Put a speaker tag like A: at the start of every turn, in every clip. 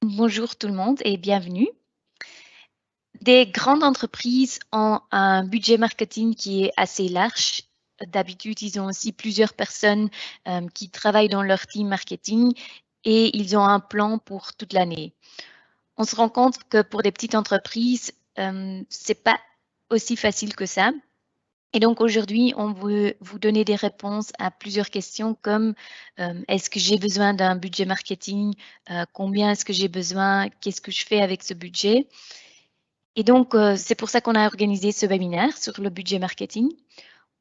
A: Bonjour tout le monde et bienvenue. Des grandes entreprises ont un budget marketing qui est assez large. D'habitude, ils ont aussi plusieurs personnes qui travaillent dans leur team marketing et ils ont un plan pour toute l'année. On se rend compte que pour des petites entreprises, c'est pas aussi facile que ça. Et donc aujourd'hui, on veut vous donner des réponses à plusieurs questions comme est-ce que j'ai besoin d'un budget marketing? Combien est-ce que j'ai besoin? Qu'est-ce que je fais avec ce budget? Et donc, c'est pour ça qu'on a organisé ce webinaire sur le budget marketing.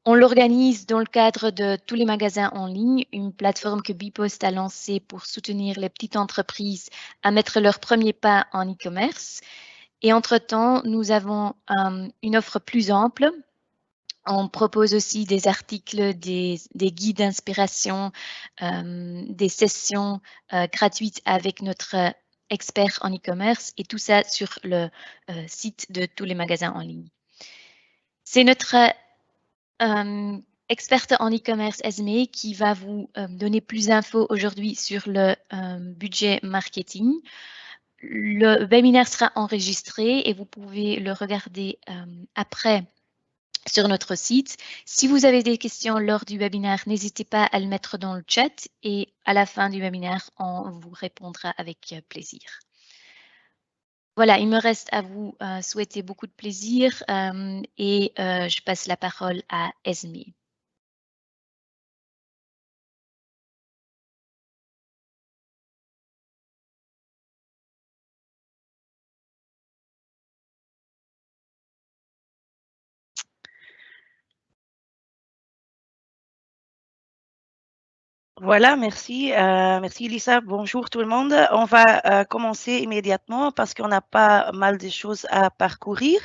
A: On l'organise dans le cadre de tous les magasins en ligne, une plateforme que Bipost a lancée pour soutenir les petites entreprises à mettre leurs premiers pas en e-commerce. Et entre-temps, nous avons une offre plus ample. On propose aussi des articles, des guides d'inspiration, des sessions gratuites avec notre expert en e-commerce et tout ça sur le site de tous les magasins en ligne. C'est notre experte en e-commerce, Esme, qui va vous donner plus d'infos aujourd'hui sur le budget marketing. Le webinaire sera enregistré et vous pouvez le regarder après sur notre site. Si vous avez des questions lors du webinaire, n'hésitez pas à le mettre dans le chat et à la fin du webinaire, on vous répondra avec plaisir. Voilà, il me reste à vous souhaiter beaucoup de plaisir et je passe la parole à Esme.
B: Voilà, merci. Merci Lisa. Bonjour tout le monde. On va commencer immédiatement parce qu'on a pas mal de choses à parcourir.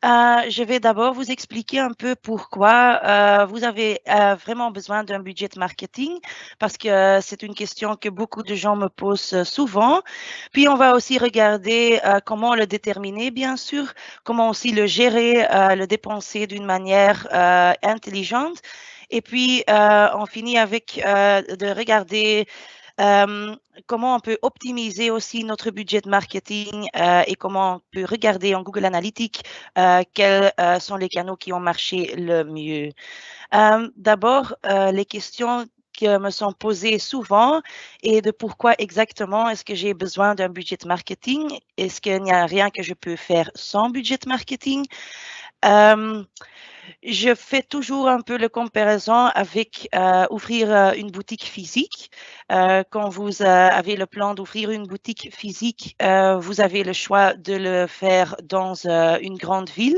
B: Je vais d'abord vous expliquer un peu pourquoi vous avez vraiment besoin d'un budget marketing, parce que c'est une question que beaucoup de gens me posent souvent. Puis on va aussi regarder comment le déterminer, bien sûr, comment aussi le gérer, le dépenser d'une manière intelligente. Et puis, on finit avec de regarder comment on peut optimiser aussi notre budget de marketing et comment on peut regarder en Google Analytics quels sont les canaux qui ont marché le mieux. D'abord, les questions qui me sont posées souvent et de pourquoi exactement est-ce que j'ai besoin d'un budget de marketing? Est-ce qu'il n'y a rien que je peux faire sans budget de marketing? Je fais toujours un peu la comparaison avec ouvrir une boutique physique. Quand vous avez le plan d'ouvrir une boutique physique, vous avez le choix de le faire dans une grande ville,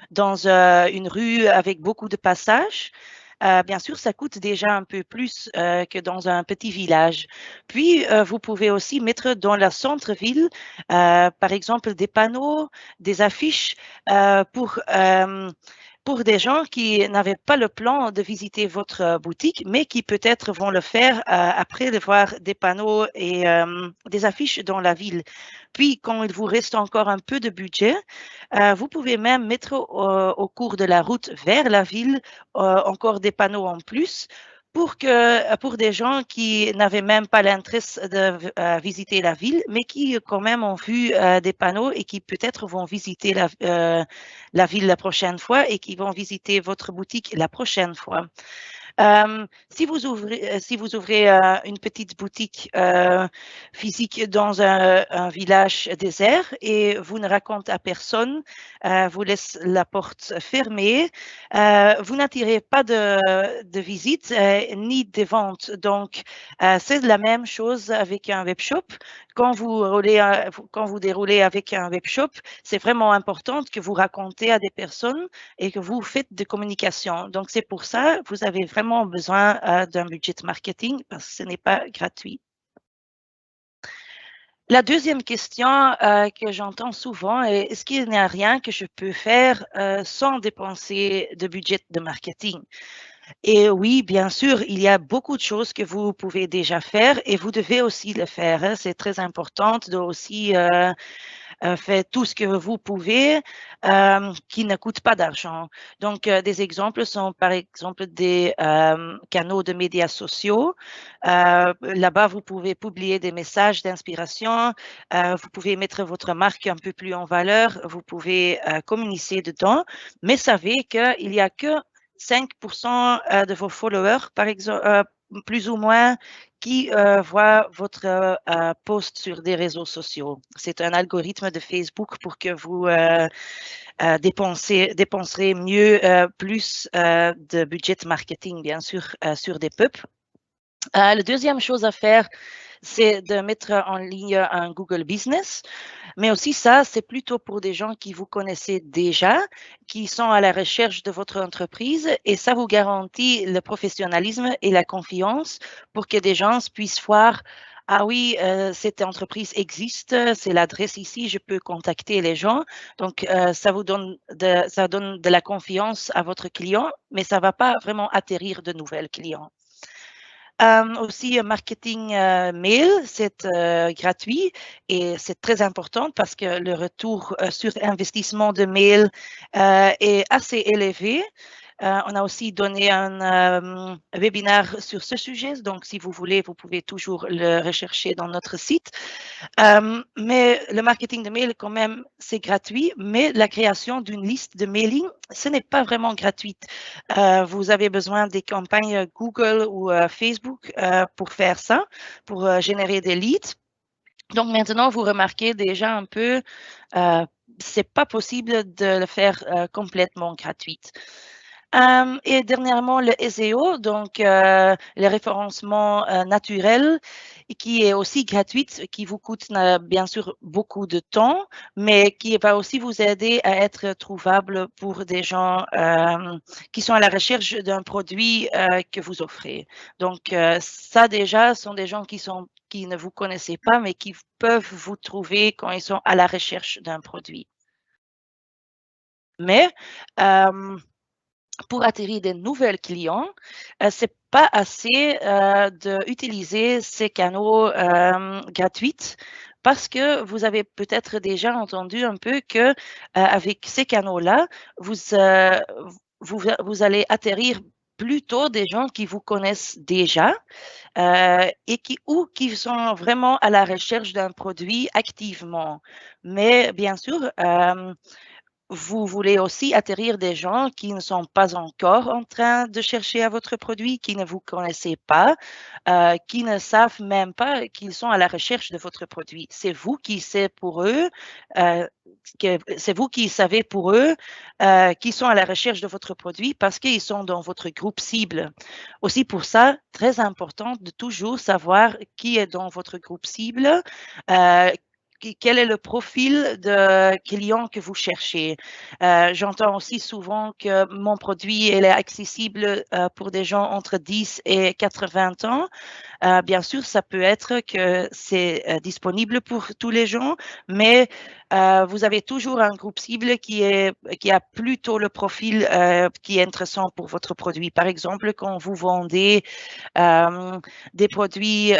B: dans une rue avec beaucoup de passages. Bien sûr, ça coûte déjà un peu plus que dans un petit village. Puis, vous pouvez aussi mettre dans la centre-ville, par exemple, des panneaux, des affiches pour des gens qui n'avaient pas le plan de visiter votre boutique, mais qui peut-être vont le faire après de voir des panneaux et des affiches dans la ville. Puis, quand il vous reste encore un peu de budget, vous pouvez même mettre au cours de la route vers la ville encore des panneaux en plus pour des gens qui n'avaient même pas l'intérêt de visiter la ville, mais qui quand même ont vu des panneaux et qui peut-être vont visiter la ville la prochaine fois et qui vont visiter votre boutique la prochaine fois. Si vous ouvrez une petite boutique physique dans un village désert et vous ne racontez à personne, vous laissez la porte fermée, vous n'attirez pas de visites ni de ventes. Donc, c'est la même chose avec un webshop. Quand vous déroulez avec un webshop, c'est vraiment important que vous racontez à des personnes et que vous faites des communications. Donc, c'est pour ça que vous avez vraiment besoin d'un budget marketing parce que ce n'est pas gratuit. La deuxième question que j'entends souvent est, est-ce qu'il n'y a rien que je peux faire sans dépenser de budget de marketing? Et oui, bien sûr, il y a beaucoup de choses que vous pouvez déjà faire et vous devez aussi le faire. Hein. C'est très important de aussi faites tout ce que vous pouvez qui ne coûte pas d'argent. Donc, des exemples sont par exemple des canaux de médias sociaux. Là-bas, vous pouvez publier des messages d'inspiration, vous pouvez mettre votre marque un peu plus en valeur, vous pouvez communiquer dedans, mais savez qu'il n'y a que 5% de vos followers, par exemple, plus ou moins, qui voient votre post sur des réseaux sociaux. C'est un algorithme de Facebook pour que vous dépenserez mieux, plus de budget marketing, bien sûr, sur des pubs. La deuxième chose à faire, c'est de mettre en ligne un Google Business. Mais aussi ça, c'est plutôt pour des gens qui vous connaissez déjà, qui sont à la recherche de votre entreprise et ça vous garantit le professionnalisme et la confiance pour que des gens puissent voir ah oui, cette entreprise existe, c'est l'adresse ici, je peux contacter les gens. Donc, ça donne de la confiance à votre client, mais ça ne va pas vraiment atterrir de nouvelles clients. Aussi, marketing mail, c'est gratuit et c'est très important parce que le retour sur investissement de mail est assez élevé. On a aussi donné un webinaire sur ce sujet, donc si vous voulez, vous pouvez toujours le rechercher dans notre site. Mais le marketing de mail, quand même, c'est gratuit, mais la création d'une liste de mailing, ce n'est pas vraiment gratuit. Vous avez besoin des campagnes Google ou Facebook pour faire ça, pour générer des leads. Donc maintenant, vous remarquez déjà un peu, c'est pas possible de le faire complètement gratuit. Et dernièrement, le SEO, donc le référencement naturel, qui est aussi gratuit, qui vous coûte bien sûr beaucoup de temps, mais qui va aussi vous aider à être trouvable pour des gens qui sont à la recherche d'un produit que vous offrez. Donc, ça déjà, sont des gens qui ne vous connaissez pas, mais qui peuvent vous trouver quand ils sont à la recherche d'un produit. Mais pour attirer de nouvelles clients, c'est pas assez d'utiliser ces canaux gratuits parce que vous avez peut-être déjà entendu un peu que avec ces canaux-là, vous allez atterrir plutôt des gens qui vous connaissent déjà et qui sont vraiment à la recherche d'un produit activement. Mais bien sûr, vous voulez aussi atterrir des gens qui ne sont pas encore en train de chercher à votre produit, qui ne vous connaissez pas, qui ne savent même pas qu'ils sont à la recherche de votre produit. C'est vous qui savez pour eux, c'est vous qui savez pour eux qu'ils sont à la recherche de votre produit parce qu'ils sont dans votre groupe cible. Aussi pour ça, très important de toujours savoir qui est dans votre groupe cible, quel est le profil de client que vous cherchez. J'entends aussi souvent que mon produit est accessible pour des gens entre 10 et 80 ans. Bien sûr, ça peut être que c'est disponible pour tous les gens, mais vous avez toujours un groupe cible qui a plutôt le profil qui est intéressant pour votre produit. Par exemple, quand vous vendez des produits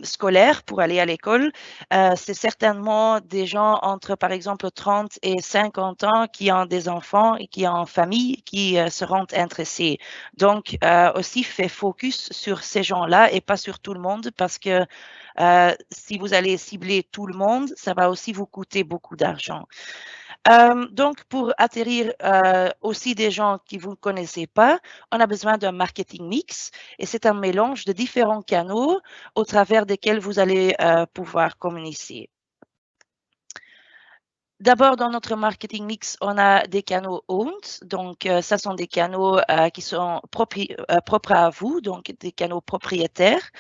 B: scolaires pour aller à l'école, c'est certainement des gens entre, par exemple, 30 et 50 ans qui ont des enfants et qui ont une famille qui seront intéressés. Donc, aussi, fait focus sur ces gens-là et pas sur tout le monde parce que si vous allez cibler tout le monde, ça va aussi vous coûter beaucoup d'argent. Donc, pour atterrir aussi des gens qui vous ne connaissez pas, on a besoin d'un marketing mix et c'est un mélange de différents canaux au travers desquels vous allez pouvoir communiquer. D'abord, dans notre marketing mix, on a des canaux owned. Donc, ça sont des canaux qui sont propres à vous, donc des canaux propriétaires.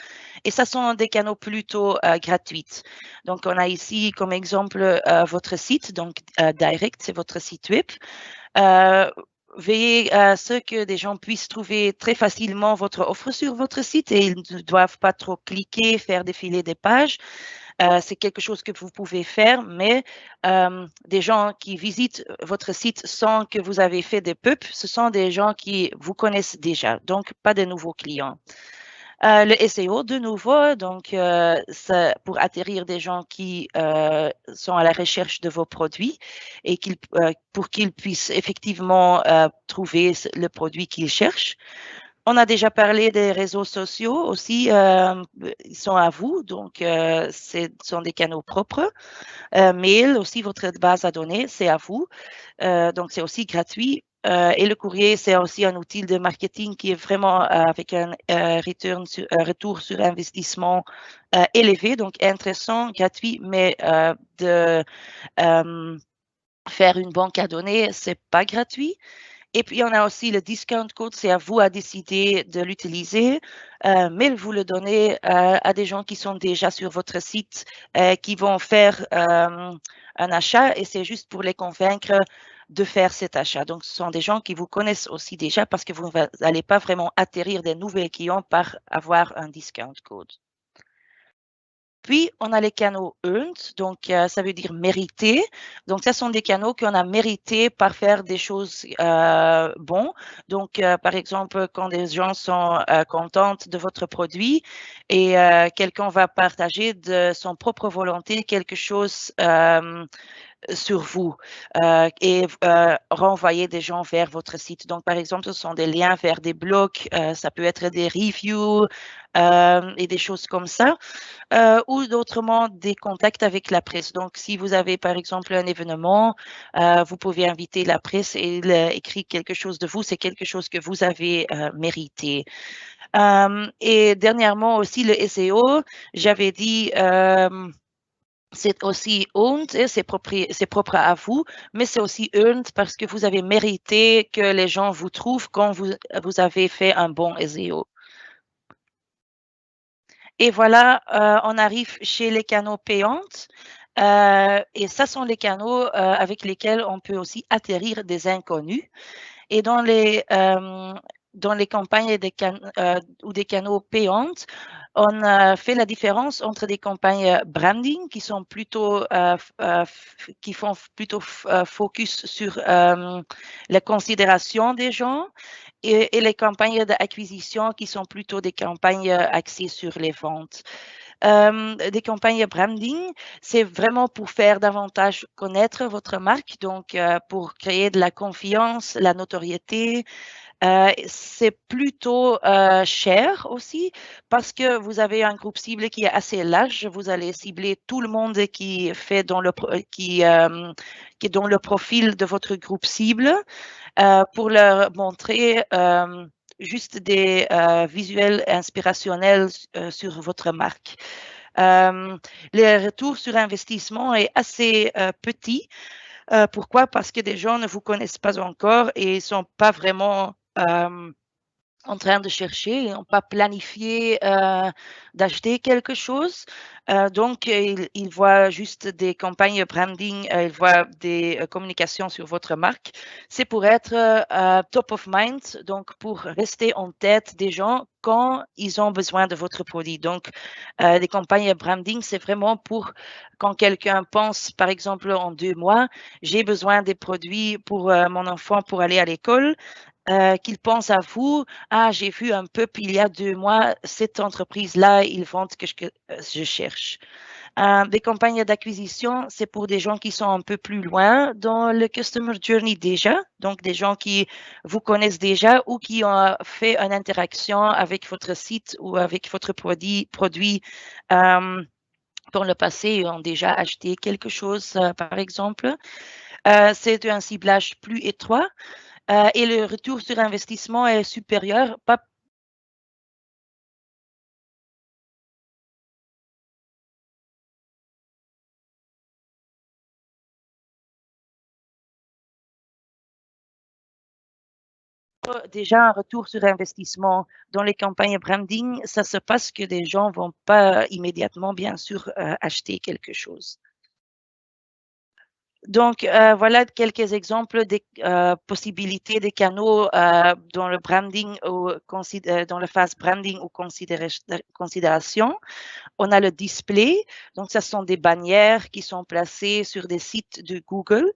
B: Et ça sont des canaux plutôt gratuits. Donc, on a ici comme exemple votre site, donc Direct, c'est votre site web. Veillez à ce que des gens puissent trouver très facilement votre offre sur votre site et ils ne doivent pas trop cliquer, faire défiler des pages. C'est quelque chose que vous pouvez faire, mais des gens qui visitent votre site sans que vous avez fait des pubs, ce sont des gens qui vous connaissent déjà, donc pas de nouveaux clients. Le SEO, de nouveau, donc pour atterrir des gens qui sont à la recherche de vos produits et pour qu'ils puissent effectivement trouver le produit qu'ils cherchent. On a déjà parlé des réseaux sociaux aussi, ils sont à vous, donc ce sont des canaux propres. Mail aussi, votre base à données, c'est à vous, donc c'est aussi gratuit. Et le courrier, c'est aussi un outil de marketing qui est vraiment avec un retour sur investissement élevé, donc intéressant, gratuit, mais de faire une banque à données, c'est pas gratuit. Et puis, on a aussi le discount code, c'est à vous à décider de l'utiliser, mais vous le donnez à des gens qui sont déjà sur votre site, qui vont faire un achat et c'est juste pour les convaincre de faire cet achat. Donc, ce sont des gens qui vous connaissent aussi déjà parce que vous n'allez pas vraiment atterrir des nouveaux clients par avoir un discount code. Puis, on a les canaux earned, donc ça veut dire mérité. Donc, ce sont des canaux qu'on a mérités par faire des choses bons. Donc, par exemple, quand des gens sont contents de votre produit et quelqu'un va partager de son propre volonté quelque chose sur vous et renvoyer des gens vers votre site. Donc, par exemple, ce sont des liens vers des blogs, ça peut être des reviews et des choses comme ça, ou d'autrement des contacts avec la presse. Donc, si vous avez, par exemple, un événement, vous pouvez inviter la presse et écrire quelque chose de vous. C'est quelque chose que vous avez mérité. Et dernièrement aussi, le SEO, j'avais dit c'est aussi owned, c'est propre à vous, mais c'est aussi earned parce que vous avez mérité que les gens vous trouvent quand vous avez fait un bon SEO. Et voilà, on arrive chez les canaux payants. Et ça sont les canaux avec lesquels on peut aussi atterrir des inconnus. Et dans les campagnes ou des canaux payantes, on fait la différence entre des campagnes branding qui sont plutôt qui font plutôt focus sur la considération des gens et les campagnes d'acquisition qui sont plutôt des campagnes axées sur les ventes. Des campagnes branding, c'est vraiment pour faire davantage connaître votre marque, donc pour créer de la confiance, la notoriété. C'est plutôt cher aussi parce que vous avez un groupe cible qui est assez large. Vous allez cibler tout le monde qui fait qui est dans le profil de votre groupe cible pour leur montrer juste des visuels inspirationnels sur votre marque. Le retour sur investissement est assez petit. Pourquoi? Parce que des gens ne vous connaissent pas encore et ne sont pas vraiment en train de chercher, ils n'ont pas planifié d'acheter quelque chose. Donc, ils voient juste des campagnes branding, ils voient des communications sur votre marque. C'est pour être top of mind, donc pour rester en tête des gens quand ils ont besoin de votre produit. Donc, des campagnes branding, c'est vraiment pour quand quelqu'un pense, par exemple, en 2 mois, j'ai besoin des produits pour mon enfant pour aller à l'école. Qu'il pense à vous. Ah, j'ai vu un peu il y a 2 mois, cette entreprise-là, ils vendent que je cherche. Des campagnes d'acquisition, c'est pour des gens qui sont un peu plus loin dans le Customer Journey déjà, donc des gens qui vous connaissent déjà ou qui ont fait une interaction avec votre site ou avec votre produit dans le passé et ont déjà acheté quelque chose, par exemple. C'est un ciblage plus étroit. Et le retour sur investissement est supérieur, pas déjà un retour sur investissement dans les campagnes branding, ça se passe que des gens vont pas immédiatement, bien sûr, acheter quelque chose. Donc, voilà quelques exemples des possibilités des canaux dans le branding ou dans la phase branding ou considération. On a le display, donc ce sont des bannières qui sont placées sur des sites de Google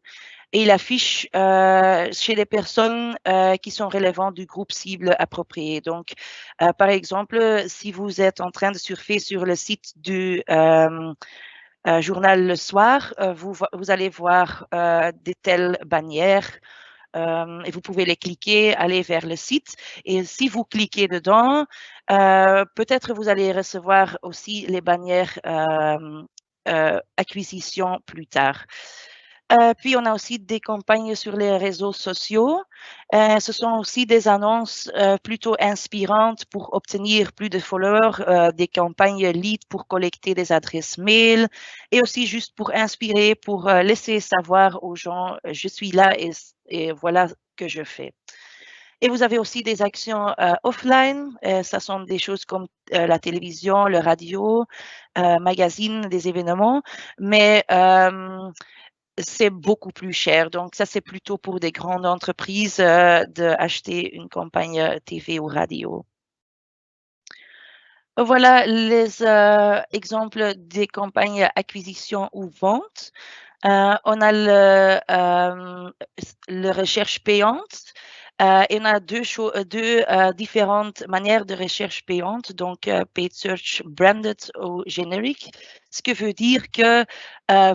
B: et il affiche chez les personnes qui sont relevantes du groupe cible approprié. Donc, par exemple, si vous êtes en train de surfer sur le site du journal Le Soir, vous allez voir des telles bannières et vous pouvez les cliquer, aller vers le site. Et si vous cliquez dedans, peut-être vous allez recevoir aussi les bannières acquisition plus tard. Puis, on a aussi des campagnes sur les réseaux sociaux. Ce sont aussi des annonces plutôt inspirantes pour obtenir plus de followers, des campagnes lead pour collecter des adresses mail et aussi juste pour inspirer, pour laisser savoir aux gens, je suis là et voilà ce que je fais. Et vous avez aussi des actions offline. Ça sont des choses comme la télévision, le radio, magazines, des événements. Mais c'est beaucoup plus cher. Donc, ça, c'est plutôt pour des grandes entreprises d'acheter une campagne TV ou radio. Voilà les exemples des campagnes acquisition ou vente. On a le recherche payante. Et on a deux différentes manières de recherche payante, donc paid search branded ou generic, ce que veut dire que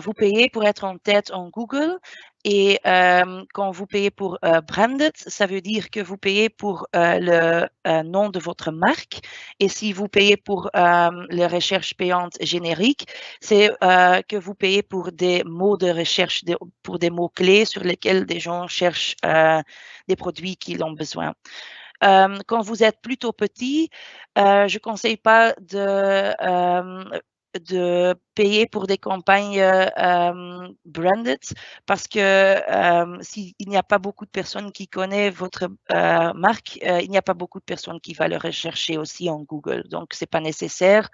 B: vous payez pour être en tête en Google et quand vous payez pour branded, ça veut dire que vous payez pour le nom de votre marque et si vous payez pour la recherche payante générique, c'est que vous payez pour des mots de recherche, pour des mots-clés sur lesquels des gens cherchent des produits qu'ils ont besoin. Quand vous êtes plutôt petit, je ne conseille pas de payer pour des campagnes branded parce que s'il n'y a pas beaucoup de personnes qui connaissent votre marque, il n'y a pas beaucoup de personnes qui vont le rechercher aussi en Google. Donc, ce n'est pas nécessaire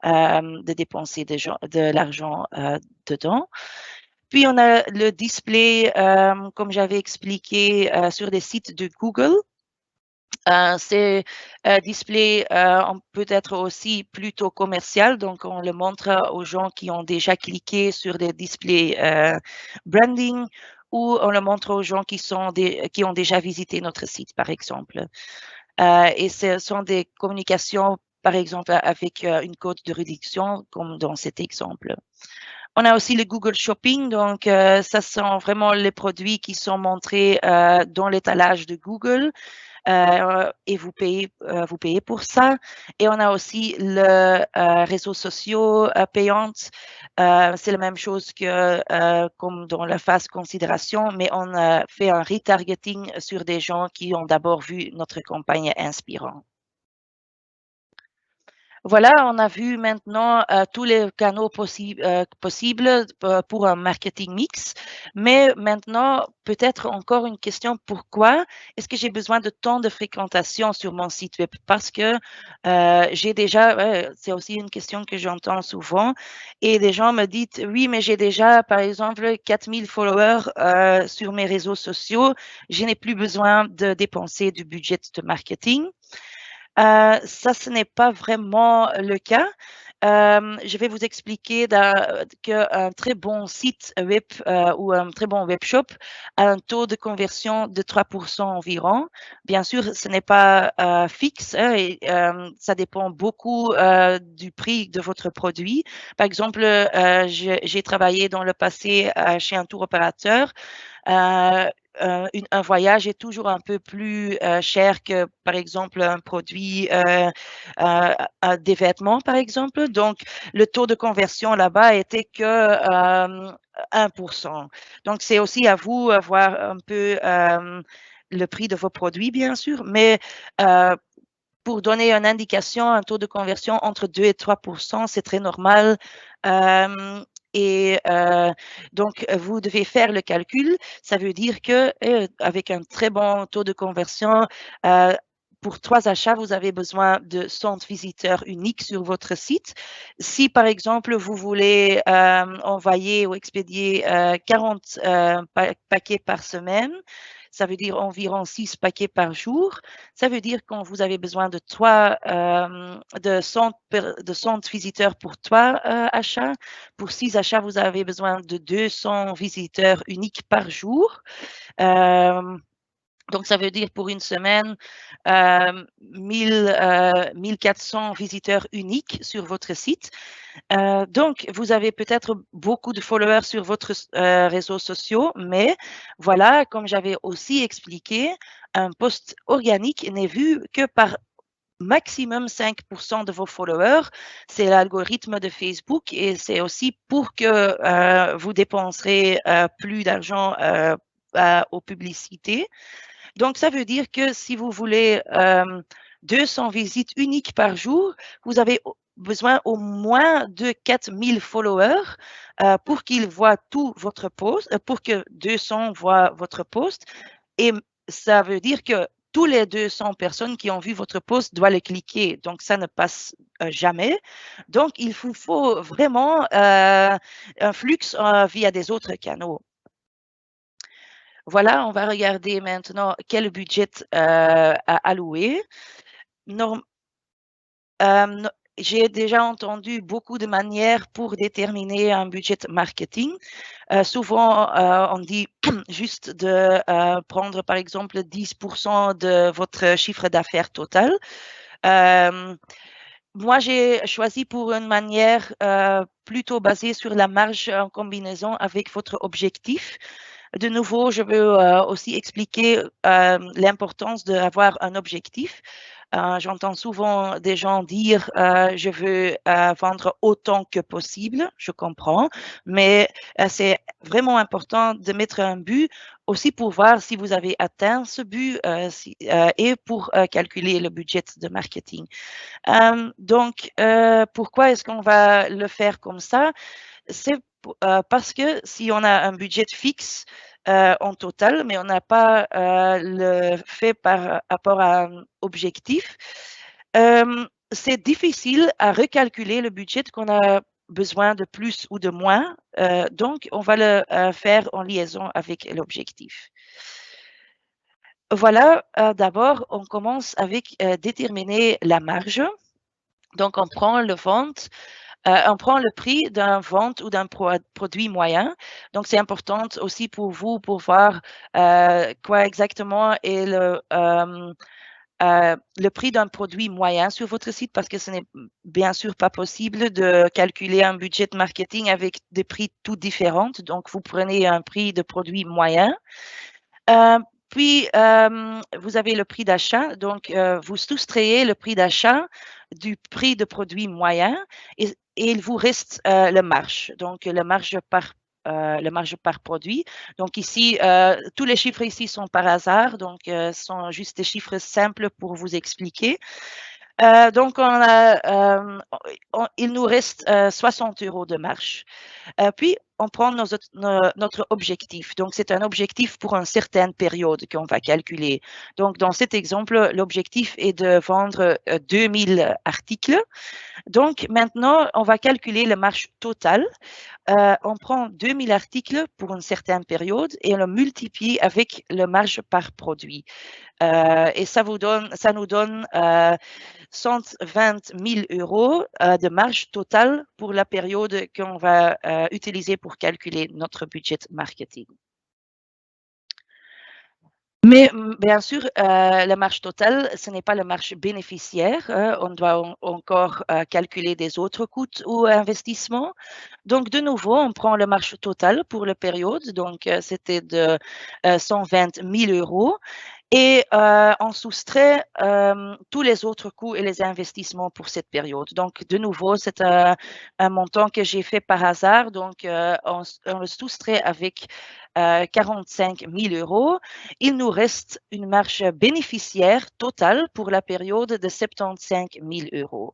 B: de dépenser de l'argent dedans. Puis, on a le display, comme j'avais expliqué, sur des sites de Google. Ces displays peut être aussi plutôt commercial, donc on le montre aux gens qui ont déjà cliqué sur des displays branding ou on le montre aux gens qui ont déjà visité notre site, par exemple. Et ce sont des communications, par exemple, avec une code de réduction, comme dans cet exemple. On a aussi le Google Shopping, donc ça sont vraiment les produits qui sont montrés dans l'étalage de Google. Et vous payez pour ça. Et on a aussi le réseaux sociaux payantes. C'est la même chose que comme dans la phase considération, mais on fait un retargeting sur des gens qui ont d'abord vu notre campagne inspirante. Voilà, on a vu maintenant tous les canaux possibles pour un marketing mix. Mais maintenant, peut-être encore une question, pourquoi est-ce que j'ai besoin de tant de fréquentation sur mon site web? Parce que j'ai déjà, c'est aussi une question que j'entends souvent, et des gens me disent, oui, mais j'ai déjà, par exemple, 4000 followers sur mes réseaux sociaux, je n'ai plus besoin de dépenser du budget de marketing. Ça, ce n'est pas vraiment le cas. Je vais vous expliquer qu'un très bon site web ou un très bon webshop a un taux de conversion de 3% environ. Bien sûr, ce n'est pas fixe hein, et ça dépend beaucoup du prix de votre produit. Par exemple, j'ai travaillé dans le passé chez un tour opérateur. Un voyage est toujours un peu plus cher que, par exemple, un produit, des vêtements, par exemple. Donc, le taux de conversion là-bas était que 1%. Donc, c'est aussi à vous voir un peu le prix de vos produits, bien sûr, mais pour donner une indication, un taux de conversion entre 2 et 3%, c'est très normal. Et donc, vous devez faire le calcul. Ça veut dire que avec un très bon taux de conversion, pour 3 achats, vous avez besoin de 100 visiteurs uniques sur votre site. Si, par exemple, vous voulez envoyer ou expédier 40 paquets par semaine, ça veut dire environ 6 paquets par jour. Ça veut dire quand vous avez besoin de 100 visiteurs pour 3 achats. Pour 6 achats, vous avez besoin de 200 visiteurs uniques par jour. Donc, ça veut dire pour une semaine, 1400 visiteurs uniques sur votre site. Donc, vous avez peut-être beaucoup de followers sur votre réseaux sociaux, mais voilà, comme j'avais aussi expliqué, un post organique n'est vu que par maximum 5% de vos followers. C'est l'algorithme de Facebook et c'est aussi pour que vous dépenserez plus d'argent aux publicités. Donc, ça veut dire que si vous voulez 200 visites uniques par jour, vous avez besoin au moins de 4000 followers pour qu'ils voient tout votre post, pour que 200 voient votre post. Et ça veut dire que tous les 200 personnes qui ont vu votre post doivent le cliquer. Donc, ça ne passe jamais. Donc, il vous faut vraiment un flux via des autres canaux. Voilà, on va regarder maintenant quel budget allouer. J'ai déjà entendu beaucoup de manières pour déterminer un budget marketing. Souvent, on dit juste de prendre par exemple 10% de votre chiffre d'affaires total. Moi, j'ai choisi pour une manière plutôt basée sur la marge en combinaison avec votre objectif. De nouveau, je veux aussi expliquer l'importance d'avoir un objectif. J'entends souvent des gens dire je veux vendre autant que possible, je comprends, mais c'est vraiment important de mettre un but aussi pour voir si vous avez atteint ce but et pour calculer le budget de marketing. Donc, pourquoi est-ce qu'on va le faire comme ça? C'est parce que si on a un budget fixe en total, mais on n'a pas le fait par rapport à un objectif, c'est difficile à recalculer le budget qu'on a besoin de plus ou de moins. Donc, on va le faire en liaison avec l'objectif. Voilà, d'abord, on commence avec déterminer la marge. Donc, on prend le vente. On prend le prix d'un vente ou d'un produit moyen. Donc, c'est important aussi pour vous pour voir quoi exactement est le prix d'un produit moyen sur votre site parce que ce n'est bien sûr pas possible de calculer un budget marketing avec des prix tout différents. Donc, vous prenez un prix de produit moyen. Puis, vous avez le prix d'achat. Donc, vous soustrayez le prix d'achat du prix de produit moyen et il vous reste le marge. Donc, le marge par produit. Donc, ici, tous les chiffres ici sont par hasard. Donc, ce sont juste des chiffres simples pour vous expliquer. Donc, il nous reste 60 € de marge. Puis, on prend notre objectif. Donc, c'est un objectif pour une certaine période qu'on va calculer. Donc, dans cet exemple, l'objectif est de vendre 2000 articles. Donc, maintenant, on va calculer la marge totale. On prend 2000 articles pour une certaine période et on le multiplie avec la marge par produit. Et ça nous donne 120 000 € de marge totale pour la période qu'on va utiliser pour calculer notre budget marketing. Mais bien sûr, la marge totale, ce n'est pas la marge bénéficiaire. On doit encore calculer des autres coûts ou investissements. Donc, de nouveau, on prend la marge totale pour la période. Donc, c'était de 120 000 €. Et on soustrait tous les autres coûts et les investissements pour cette période. Donc, de nouveau, c'est un montant que j'ai fait par hasard. Donc, on le soustrait avec 45 000 €. Il nous reste une marge bénéficiaire totale pour la période de 75 000 €.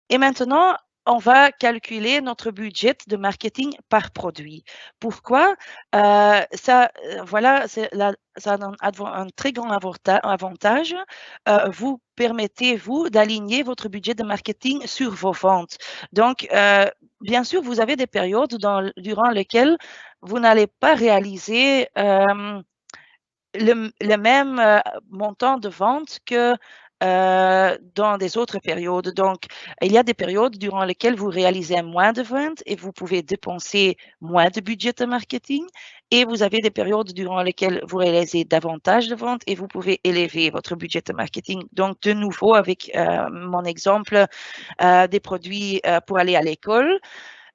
B: Et maintenant, on va calculer notre budget de marketing par produit. Pourquoi? Ça a un très grand avantage. Vous permettez, vous, d'aligner votre budget de marketing sur vos ventes. Donc, bien sûr, vous avez des périodes durant lesquelles vous n'allez pas réaliser le même montant de vente que dans des autres périodes. Donc, il y a des périodes durant lesquelles vous réalisez moins de ventes et vous pouvez dépenser moins de budget de marketing. Et vous avez des périodes durant lesquelles vous réalisez davantage de ventes et vous pouvez élever votre budget de marketing. Donc, de nouveau, avec mon exemple des produits pour aller à l'école,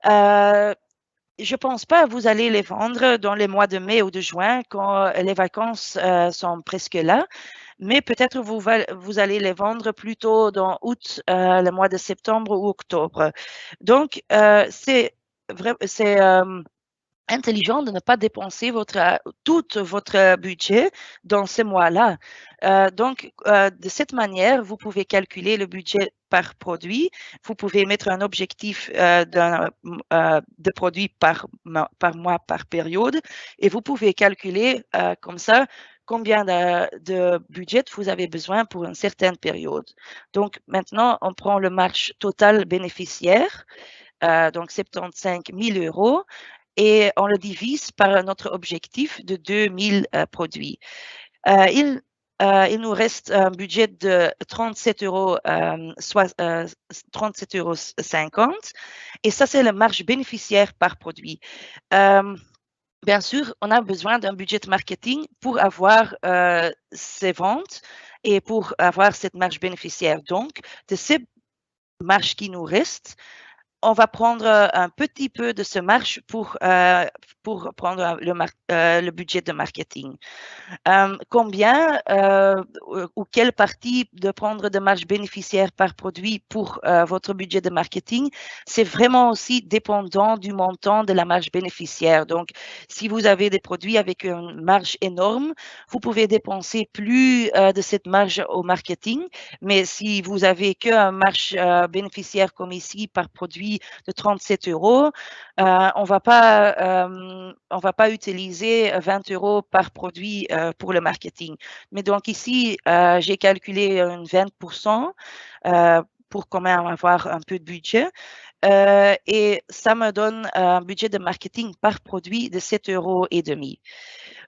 B: je pense pas que vous allez les vendre dans les mois de mai ou de juin quand les vacances sont presque là, mais peut-être vous allez les vendre plutôt dans août, le mois de septembre ou octobre. Donc, c'est intelligent de ne pas dépenser tout votre budget dans ces mois-là. Donc, de cette manière, vous pouvez calculer le budget par produit. Vous pouvez mettre un objectif de produits par mois, par période, et vous pouvez calculer comme ça combien de budget vous avez besoin pour une certaine période. Donc, maintenant, on prend le marge total bénéficiaire, donc 75 000 euros, et on le divise par notre objectif de 2000 produits. Il nous reste un budget de 37 euros, 37,50 euros, et ça, c'est la marge bénéficiaire par produit. Bien sûr, on a besoin d'un budget marketing pour avoir ces ventes et pour avoir cette marge bénéficiaire. Donc, de ces marges qui nous restent, on va prendre un petit peu de ce marge pour prendre le budget de marketing. Combien ou quelle partie de prendre de marge bénéficiaire par produit pour votre budget de marketing, c'est vraiment aussi dépendant du montant de la marge bénéficiaire. Donc, si vous avez des produits avec une marge énorme, vous pouvez dépenser plus de cette marge au marketing. Mais si vous avez qu'une marge bénéficiaire comme ici par produit de 37 euros, on va pas utiliser 20 euros par produit pour le marketing. Mais donc ici, j'ai calculé une 20% pour quand même avoir un peu de budget. Et ça me donne un budget de marketing par produit de 7,5 euros.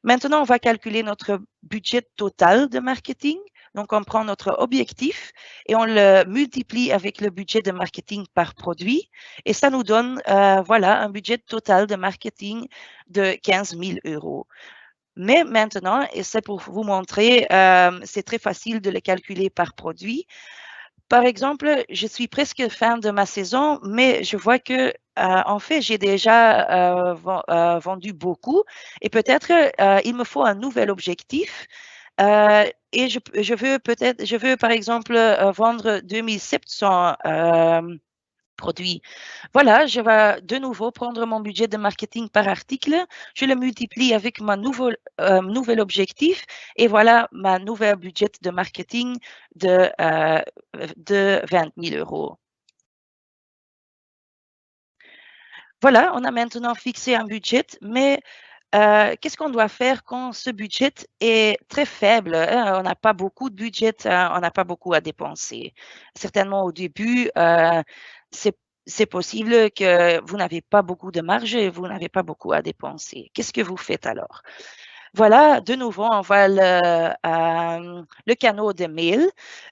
B: Maintenant, on va calculer notre budget total de marketing. Donc, on prend notre objectif et on le multiplie avec le budget de marketing par produit. Et ça nous donne, voilà, un budget total de marketing de 15 000 euros. Mais maintenant, et c'est pour vous montrer, c'est très facile de le calculer par produit. Par exemple, je suis presque fin de ma saison, mais je vois que, en fait, j'ai déjà vendu beaucoup et peut-être il me faut un nouvel objectif. Et je veux par exemple vendre 2700 produits. Voilà, je vais de nouveau prendre mon budget de marketing par article, je le multiplie avec mon nouvel objectif et voilà ma nouvelle budget de marketing de 20 000 euros. Voilà, on a maintenant fixé un budget, mais qu'est-ce qu'on doit faire quand ce budget est très faible? On n'a pas beaucoup de budget, on n'a pas beaucoup à dépenser. Certainement au début, c'est possible que vous n'avez pas beaucoup de marge et vous n'avez pas beaucoup à dépenser. Qu'est-ce que vous faites alors? Voilà, de nouveau, on voit le canal de mail.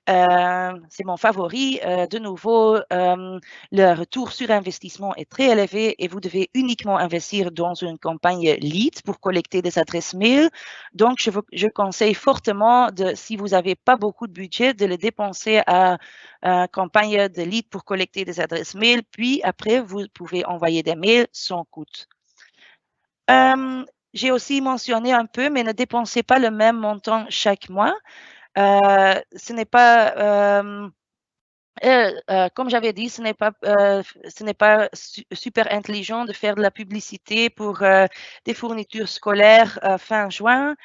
B: C'est mon favori. De nouveau, le retour sur investissement est très élevé et vous devez uniquement investir dans une campagne lead pour collecter des adresses mail. Donc, je conseille fortement, si vous n'avez pas beaucoup de budget, de le dépenser à une campagne de lead pour collecter des adresses mail. Puis après, vous pouvez envoyer des mails sans coût. J'ai aussi mentionné un peu, mais ne dépensez pas le même montant chaque mois. Ce n'est pas, comme j'avais dit, ce n'est pas super intelligent de faire de la publicité pour des fournitures scolaires fin juin.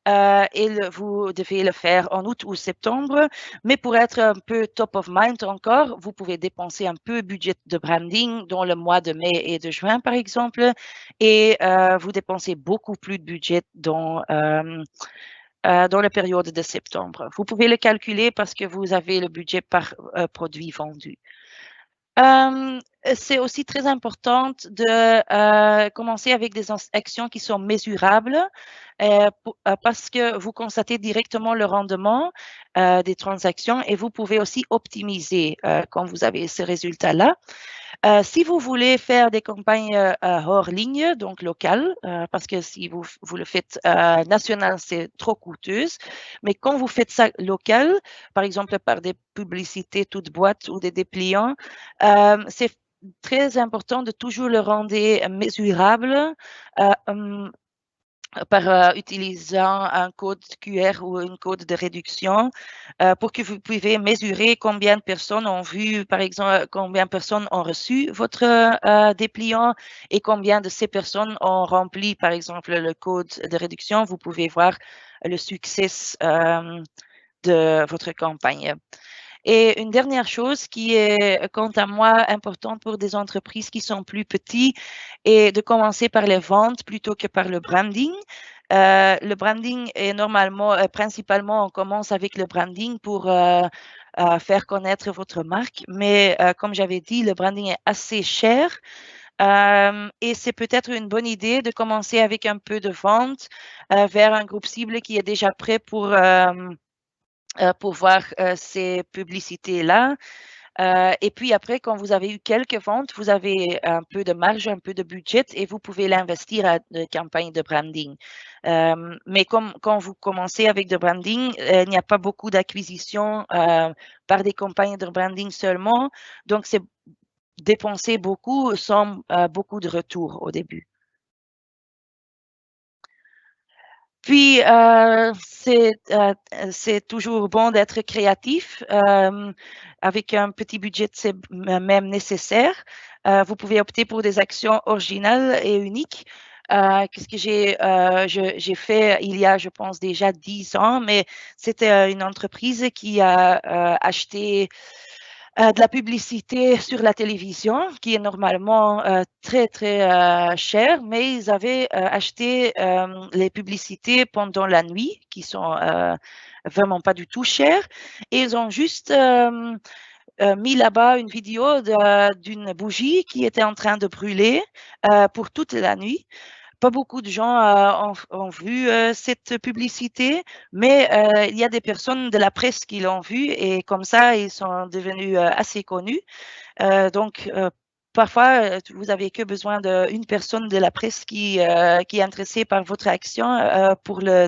B: Et vous devez le faire en août ou septembre. Mais pour être un peu top of mind encore, vous pouvez dépenser un peu budget de branding dans le mois de mai et de juin, par exemple, et vous dépensez beaucoup plus de budget dans la période de septembre. Vous pouvez le calculer parce que vous avez le budget par produit vendu. C'est aussi très important de commencer avec des actions qui sont mesurables parce que vous constatez directement le rendement des transactions et vous pouvez aussi optimiser quand vous avez ces résultats-là. Si vous voulez faire des campagnes hors ligne, donc locales, parce que si vous le faites national, c'est trop coûteuse, mais quand vous faites ça local, par exemple par des publicités toutes boîtes ou des dépliants, c'est très important de toujours le rendre mesurable par utilisant un code QR ou une code de réduction pour que vous puissiez mesurer combien de personnes ont vu, par exemple, combien de personnes ont reçu votre dépliant et combien de ces personnes ont rempli, par exemple, le code de réduction. Vous pouvez voir le succès de votre campagne. Et une dernière chose qui est, quant à moi, importante pour des entreprises qui sont plus petites, est de commencer par les ventes plutôt que par le branding. Le branding est normalement, principalement, on commence avec le branding pour faire connaître votre marque. Mais comme j'avais dit, le branding est assez cher. Et c'est peut-être une bonne idée de commencer avec un peu de vente vers un groupe cible qui est déjà prêt pour voir ces publicités-là. Et puis après, quand vous avez eu quelques ventes, vous avez un peu de marge, un peu de budget et vous pouvez l'investir à des campagnes de branding. Mais quand vous commencez avec de branding, il n'y a pas beaucoup d'acquisition par des campagnes de branding seulement. Donc, c'est dépenser beaucoup sans beaucoup de retour au début. Puis, c'est toujours bon d'être créatif. Avec un petit budget, c'est même nécessaire. Vous pouvez opter pour des actions originales et uniques. Qu'est-ce que j'ai fait il y a, je pense, déjà 10 ans, mais c'était une entreprise qui a acheté de la publicité sur la télévision, qui est normalement très, très cher, mais ils avaient acheté les publicités pendant la nuit, qui sont vraiment pas du tout chères, et ils ont juste mis là-bas une vidéo d'une bougie qui était en train de brûler pour toute la nuit. Pas beaucoup de gens ont vu cette publicité, mais il y a des personnes de la presse qui l'ont vue et comme ça, ils sont devenus assez connus. Donc, parfois, vous avez que besoin d'une personne de la presse qui est intéressée par votre action pour le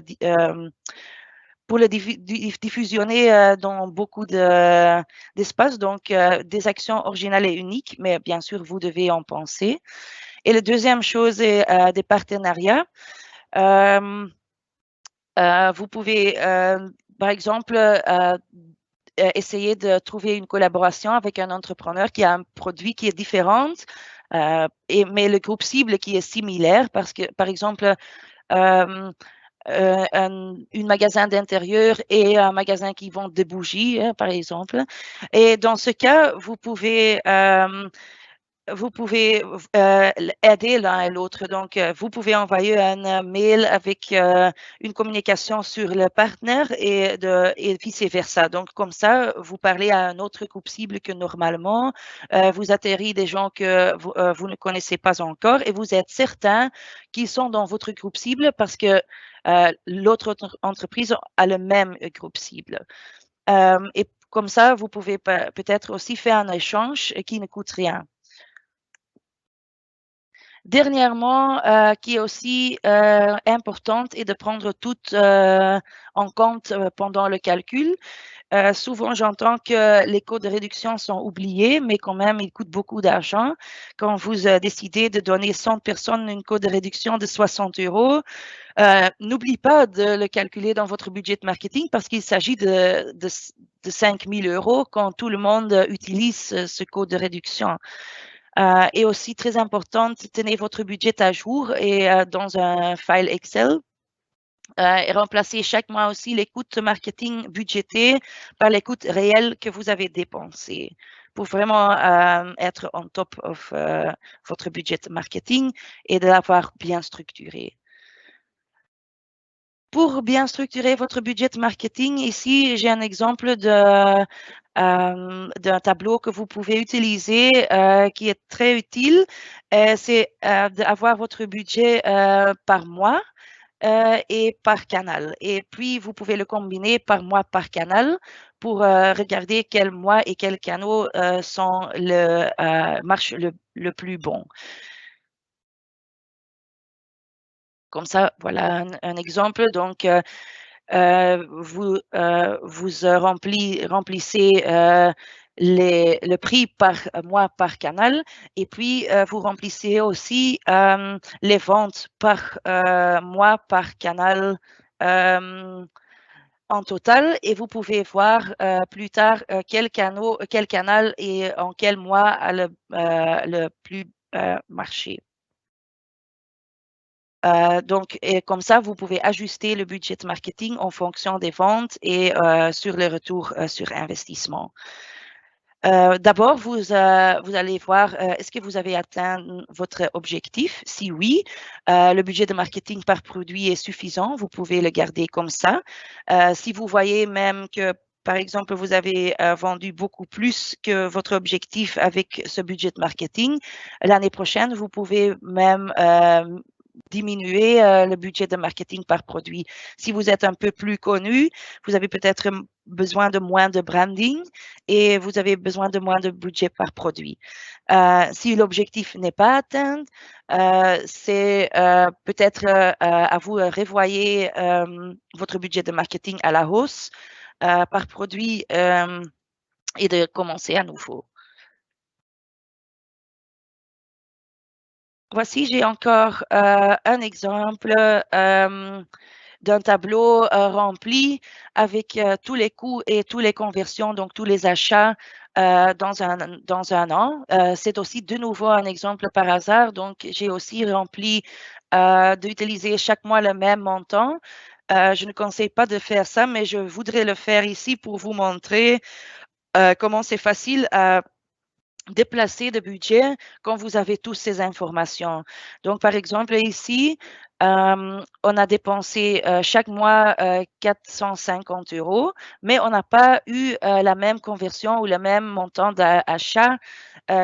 B: diffusionner dans beaucoup d'espaces. Donc, des actions originales et uniques, mais bien sûr, vous devez en penser. Et la deuxième chose est des partenariats. Vous pouvez, par exemple, essayer de trouver une collaboration avec un entrepreneur qui a un produit qui est différent, mais le groupe cible qui est similaire parce que, par exemple, un magasin d'intérieur et un magasin qui vend des bougies, par exemple. Et dans ce cas, vous pouvez aider l'un et l'autre. Donc, vous pouvez envoyer un mail avec une communication sur le partenaire et vice-versa. Donc, comme ça, vous parlez à un autre groupe cible que normalement. Vous atterrissez des gens que vous ne connaissez pas encore et vous êtes certain qu'ils sont dans votre groupe cible parce que l'autre entreprise a le même groupe cible. Et comme ça, vous pouvez peut-être aussi faire un échange qui ne coûte rien. Dernièrement, qui est aussi importante est de prendre tout en compte pendant le calcul. Souvent, j'entends que les codes de réduction sont oubliés, mais quand même, ils coûtent beaucoup d'argent. Quand vous décidez de donner 100 personnes une code de réduction de 60 €, n'oubliez pas de le calculer dans votre budget de marketing parce qu'il s'agit de 5 000 € quand tout le monde utilise ce code de réduction. Et aussi très important, tenez votre budget à jour et dans un file Excel. Et remplacez chaque mois aussi les coûts de marketing budgétés par les coûts réels que vous avez dépensés pour vraiment être on top of votre budget marketing et de l'avoir bien structuré. Pour bien structurer votre budget marketing, ici, j'ai un exemple d'un tableau que vous pouvez utiliser, qui est très utile, c'est d'avoir votre budget par mois et par canal. Et puis, vous pouvez le combiner par mois par canal pour regarder quel mois et quels canaux marchent le plus bon. Comme ça, voilà un exemple. Donc, vous remplissez le prix par mois par canal et puis vous remplissez aussi les ventes par mois par canal en total et vous pouvez voir plus tard quel canal et en quel mois a le plus marché. Donc, et comme ça, vous pouvez ajuster le budget marketing en fonction des ventes et sur les retours sur investissement. D'abord, vous allez voir, est-ce que vous avez atteint votre objectif? Si oui, le budget de marketing par produit est suffisant, vous pouvez le garder comme ça. Si vous voyez même que, par exemple, vous avez vendu beaucoup plus que votre objectif avec ce budget de marketing, l'année prochaine, vous pouvez même diminuer le budget de marketing par produit. Si vous êtes un peu plus connu, vous avez peut-être besoin de moins de branding et vous avez besoin de moins de budget par produit. Si l'objectif n'est pas atteint, c'est peut-être à vous revoyer votre budget de marketing à la hausse par produit et de commencer à nouveau. Voici, j'ai encore un exemple d'un tableau rempli avec tous les coûts et toutes les conversions, donc tous les achats dans un an. C'est aussi de nouveau un exemple par hasard. Donc, j'ai aussi rempli d'utiliser chaque mois le même montant. Je ne conseille pas de faire ça, mais je voudrais le faire ici pour vous montrer comment c'est facile à déplacer de budget quand vous avez toutes ces informations. Donc, par exemple, ici, on a dépensé chaque mois 450 €, mais on n'a pas eu la même conversion ou le même montant d'achat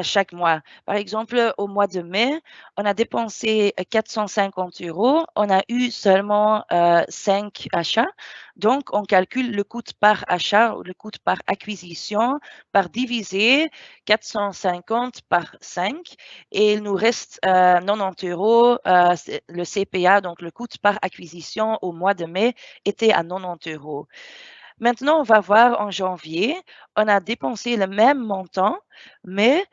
B: chaque mois. Par exemple, au mois de mai, on a dépensé 450 €, on a eu seulement 5 achats. Donc, on calcule le coût par achat ou le coût par acquisition par diviser 450 par 5 et il nous reste 90 €. Le CPA, donc le coût par acquisition au mois de mai, était à 90 €. Maintenant, on va voir en janvier, on a dépensé le même montant, mais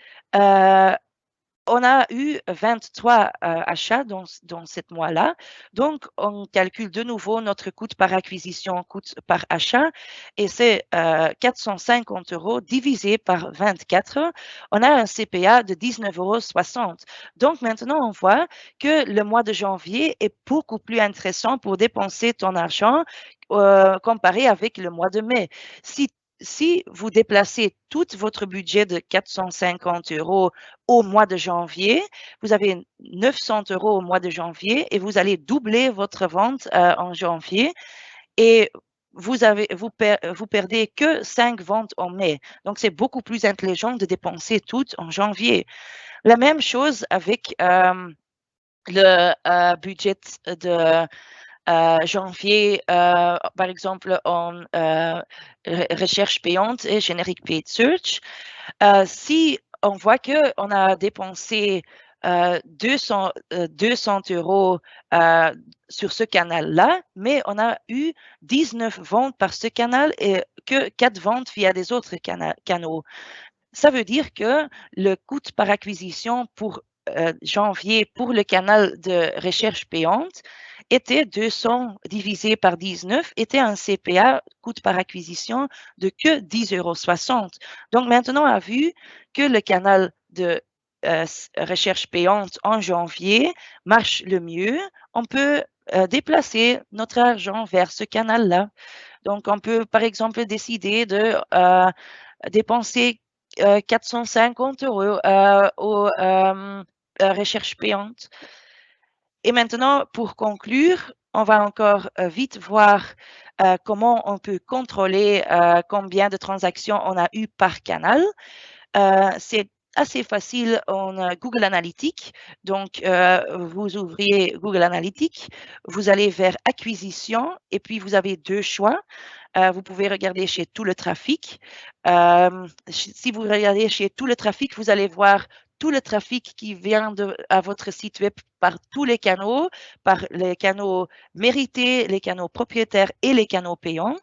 B: on a eu 23 achats dans ce mois-là. Donc, on calcule de nouveau notre coût par acquisition, coût par achat, et c'est 450 € divisé par 24. On a un CPA de 19,60 €. Donc, maintenant, on voit que le mois de janvier est beaucoup plus intéressant pour dépenser ton argent comparé avec le mois de mai. Si vous déplacez tout votre budget de 450 € au mois de janvier, vous avez 900 € au mois de janvier et vous allez doubler votre vente en janvier et vous perdez que 5 ventes en mai. Donc, c'est beaucoup plus intelligent de dépenser tout en janvier. La même chose avec le budget de janvier, par exemple, en recherche payante et generic paid search. Si on voit qu'on a dépensé 200 € sur ce canal-là, mais on a eu 19 ventes par ce canal et que 4 ventes via des autres canaux. Ça veut dire que le coût par acquisition pour janvier pour le canal de recherche payante était 200 divisé par 19, était un CPA, coût par acquisition, de que 10,60 €. Donc maintenant, on a vu que le canal de recherche payante en janvier marche le mieux. On peut déplacer notre argent vers ce canal-là. Donc, on peut, par exemple, décider de dépenser 450 € aux recherches payantes. Et maintenant, pour conclure, on va encore vite voir comment on peut contrôler combien de transactions on a eu par canal. C'est assez facile en Google Analytics. Donc, vous ouvrez Google Analytics, vous allez vers acquisition et puis vous avez deux choix. Vous pouvez regarder chez tout le trafic. Si vous regardez chez tout le trafic, vous allez voir tout le trafic qui vient à votre site web par tous les canaux, par les canaux mérités, les canaux propriétaires et les canaux payants.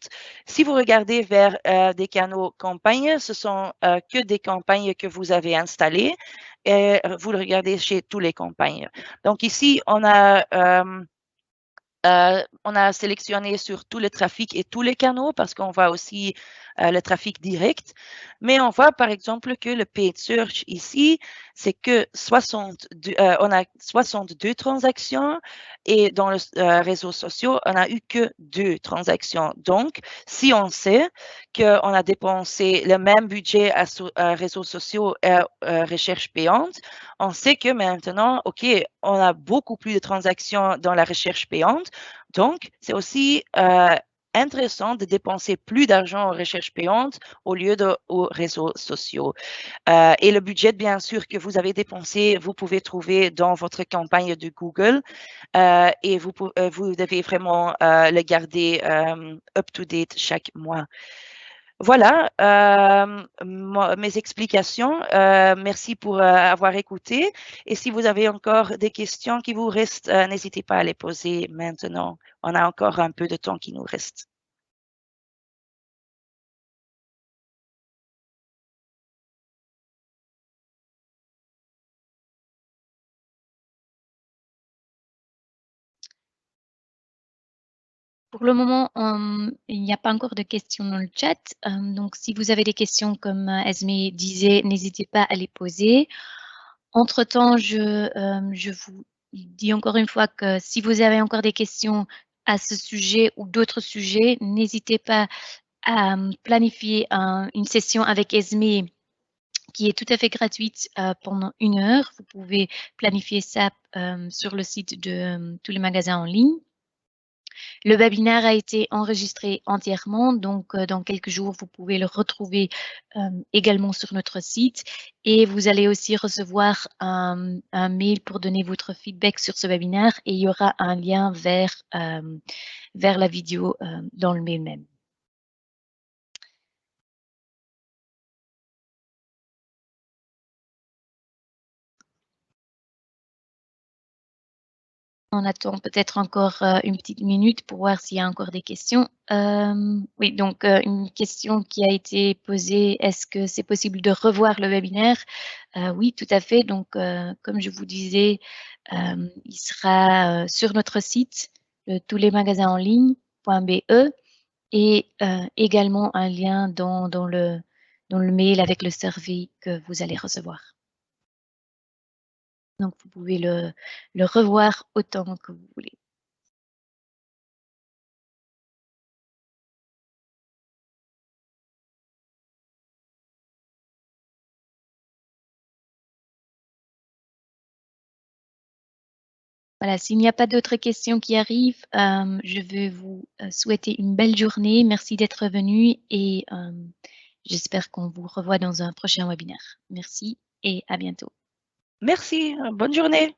B: Si vous regardez vers des canaux campagnes, ce sont que des campagnes que vous avez installées et vous le regardez chez tous les campagnes. Donc ici, on a sélectionné sur tout le trafic et tous les canaux parce qu'on voit aussi le trafic direct. Mais on voit par exemple que le paid search ici, c'est que 62, on a 62 transactions et dans les réseaux sociaux, on a eu que 2 transactions. Donc, si on sait qu'on a dépensé le même budget à réseaux sociaux et recherche payante, on sait que maintenant, OK, on a beaucoup plus de transactions dans la recherche payante. Donc, c'est aussi intéressant de dépenser plus d'argent aux recherches payantes au lieu aux réseaux sociaux. Et le budget, bien sûr, que vous avez dépensé, vous pouvez trouver dans votre campagne de Google et vous devez vraiment le garder up-to-date chaque mois. Voilà mes explications. Merci pour avoir écouté. Et si vous avez encore des questions qui vous restent, n'hésitez pas à les poser maintenant. On a encore un peu de temps qui nous reste.
A: Pour le moment, il n'y a pas encore de questions dans le chat. Donc, si vous avez des questions, comme Esme disait, n'hésitez pas à les poser. Entre-temps, je vous dis encore une fois que si vous avez encore des questions à ce sujet ou d'autres sujets, n'hésitez pas à planifier une session avec Esme qui est tout à fait gratuite pendant 1 heure. Vous pouvez planifier ça sur le site de tous les magasins en ligne. Le webinaire a été enregistré entièrement, donc dans quelques jours, vous pouvez le retrouver également sur notre site et vous allez aussi recevoir un mail pour donner votre feedback sur ce webinaire et il y aura un lien vers la vidéo dans le mail même. On attend peut-être encore une petite minute pour voir s'il y a encore des questions. Oui, donc une question qui a été posée, est-ce que c'est possible de revoir le webinaire? Oui, tout à fait. Donc, comme je vous disais, il sera sur notre site, tous les magasins en ligne.be et également un lien dans le mail avec le survey que vous allez recevoir. Donc, vous pouvez le revoir autant que vous voulez. Voilà, s'il n'y a pas d'autres questions qui arrivent, je veux vous souhaiter une belle journée. Merci d'être venu et j'espère qu'on vous revoit dans un prochain webinaire. Merci et à bientôt.
B: Merci, bonne journée.